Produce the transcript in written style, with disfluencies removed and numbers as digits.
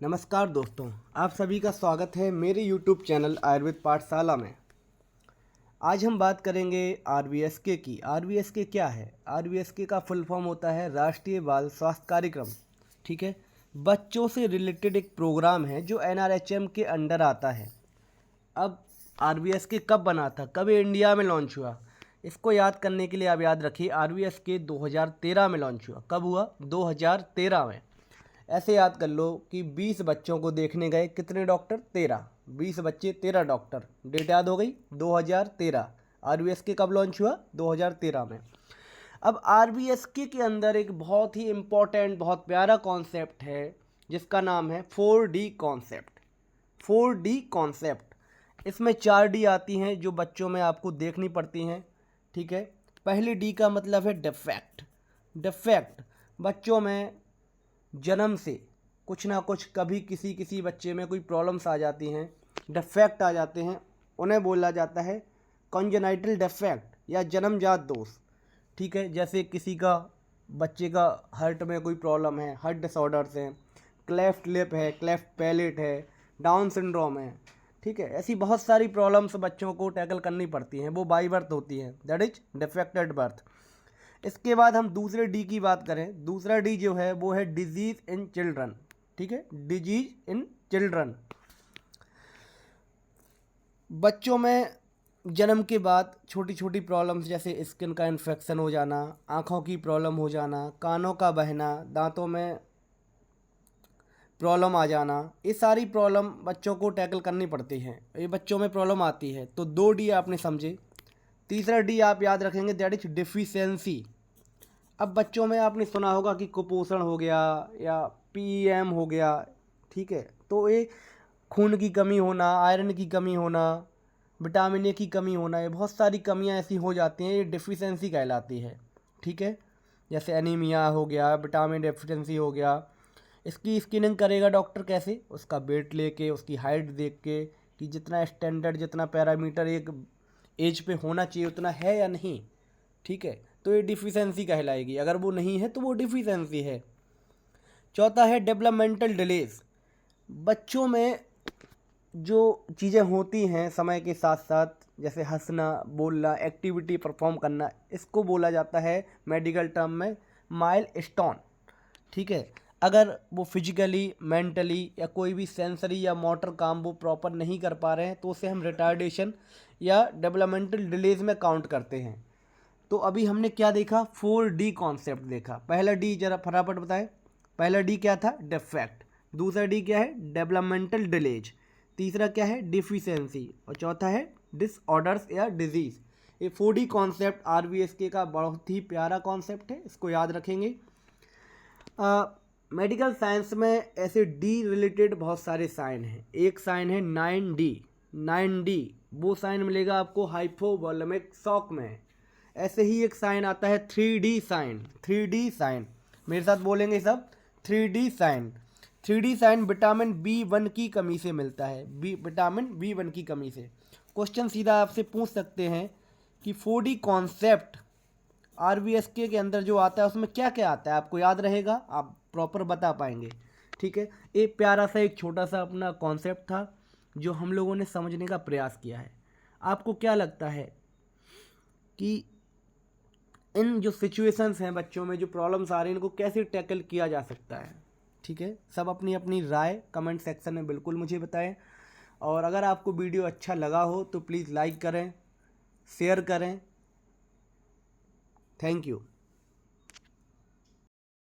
नमस्कार दोस्तों, आप सभी का स्वागत है मेरे YouTube चैनल आयुर्वेद पाठशाला में। आज हम बात करेंगे RVSK की। RVSK क्या है? RVSK का फुल फॉर्म होता है राष्ट्रीय बाल स्वास्थ्य कार्यक्रम। ठीक है, बच्चों से रिलेटेड एक प्रोग्राम है जो NRHM के अंडर आता है। अब RVSK कब बना था, कब ये इंडिया में लॉन्च हुआ, इसको याद करने के लिए आप याद रखिए RVSK 2013 में लॉन्च हुआ। कब हुआ? 2013 में। ऐसे याद कर लो कि 20 बच्चों को देखने गए, कितने डॉक्टर? 13। 20 बच्चे 13 डॉक्टर, डेट याद हो गई? 2013। RVSK कब लॉन्च हुआ? 2013 में। अब RVSK के अंदर एक बहुत ही इम्पोर्टेंट, बहुत प्यारा कॉन्सेप्ट है जिसका नाम है 4D कॉन्सेप्ट। 4D कॉन्सेप्ट, इसमें 4D आती हैं जो बच्चों में आपको देखनी पड़ती हैं। ठीक है, पहली D का मतलब है डिफेक्ट। डिफेक्ट बच्चों में जन्म से कुछ ना कुछ, कभी किसी किसी बच्चे में कोई प्रॉब्लम्स आ जाती हैं, डिफेक्ट आ जाते हैं, उन्हें बोला जाता है कॉन्जेनाइटल डिफेक्ट या जन्मजात दोष। ठीक है, जैसे किसी का बच्चे का हार्ट में कोई प्रॉब्लम है, हार्ट डिसऑर्डर्स हैं, क्लेफ्ट लिप है, क्लेफ्ट पैलेट है, डाउन सिंड्रोम है। ठीक है, ऐसी बहुत सारी प्रॉब्लम्स बच्चों को टैकल करनी पड़ती हैं, वो बाई बर्थ होती हैं, that is defect at birth. इसके बाद हम दूसरे डी की बात करें, दूसरा डी जो है वो है डिजीज इन चिल्ड्रन। ठीक है, डिजीज इन चिल्ड्रन, बच्चों में जन्म के बाद छोटी छोटी प्रॉब्लम्स जैसे स्किन का इन्फेक्शन हो जाना, आँखों की प्रॉब्लम हो जाना, कानों का बहना, दांतों में प्रॉब्लम आ जाना, ये सारी प्रॉब्लम बच्चों को टैकल करनी पड़ती हैं। ये बच्चों में प्रॉब्लम आती है, तो 2D आपने समझे। तीसरा डी आप याद रखेंगे, दैट इज डिफिशियंसी। अब बच्चों में आपने सुना होगा कि कुपोषण हो गया या PEM हो गया। ठीक है, तो ये खून की कमी होना, आयरन की कमी होना, विटामिन ए की कमी होना, ये बहुत सारी कमियां ऐसी हो जाती हैं, ये डिफिशियंसी कहलाती है। ठीक है, जैसे एनीमिया हो गया, विटामिन डेफिशिएंसी हो गया। इसकी स्क्रीनिंग करेगा डॉक्टर कैसे? उसका वेट लेके, उसकी हाइट देख के कि जितना स्टैंडर्ड, जितना पैरामीटर एक एज पे होना चाहिए उतना है या नहीं। ठीक है, तो ये डिफिशियंसी कहलाएगी। अगर वो नहीं है तो वो डिफिशियंसी है। चौथा है डेवलपमेंटल डिलेज। बच्चों में जो चीज़ें होती हैं समय के साथ साथ, जैसे हंसना, बोलना, एक्टिविटी परफॉर्म करना, इसको बोला जाता है मेडिकल टर्म में माइलस्टोन। ठीक है, अगर वो फिजिकली, मेंटली या कोई भी सेंसरी या मोटर काम वो प्रॉपर नहीं कर पा रहे हैं तो उसे हम रिटार्डेशन या डेवलपमेंटल डिलेज में काउंट करते हैं। तो अभी हमने क्या देखा? 4D कॉन्सेप्ट देखा। पहला डी जरा फटाफट बताएं। पहला डी क्या था? डिफेक्ट। दूसरा डी क्या है? Developmental delays. तीसरा क्या है? डिफिशियंसी। और चौथा है डिसऑर्डर्स या डिजीज। ये 4D कॉन्सेप्ट RVSK का बहुत ही प्यारा कॉन्सेप्ट है, इसको याद रखेंगे। मेडिकल साइंस में ऐसे डी रिलेटेड बहुत सारे साइन हैं। एक साइन है 9D। 9D वो साइन मिलेगा आपको हाइपोवोलेमिक शॉक में। ऐसे ही एक साइन आता है 3D साइन। 3D साइन मेरे साथ बोलेंगे सब। 3D sign. 3D sign vitamin B1 की कमी से मिलता है। विटामिन B1 की कमी से। क्वेश्चन सीधा आपसे पूछ सकते हैं कि 4D कॉन्सेप्ट RVSK के अंदर जो आता है उसमें क्या क्या आता है, आपको याद रहेगा? आप प्रॉपर बता पाएंगे? ठीक है, एक प्यारा सा, एक छोटा सा अपना कॉन्सेप्ट था जो हम लोगों ने समझने का प्रयास किया है। आपको क्या लगता है कि इन जो सिचुएशंस हैं, बच्चों में जो प्रॉब्लम्स आ रही हैं, इनको कैसे टैकल किया जा सकता है? ठीक है, सब अपनी अपनी राय कमेंट सेक्शन में बिल्कुल मुझे बताएं। और अगर आपको वीडियो अच्छा लगा हो तो प्लीज़ लाइक करें, शेयर करें। Thank you.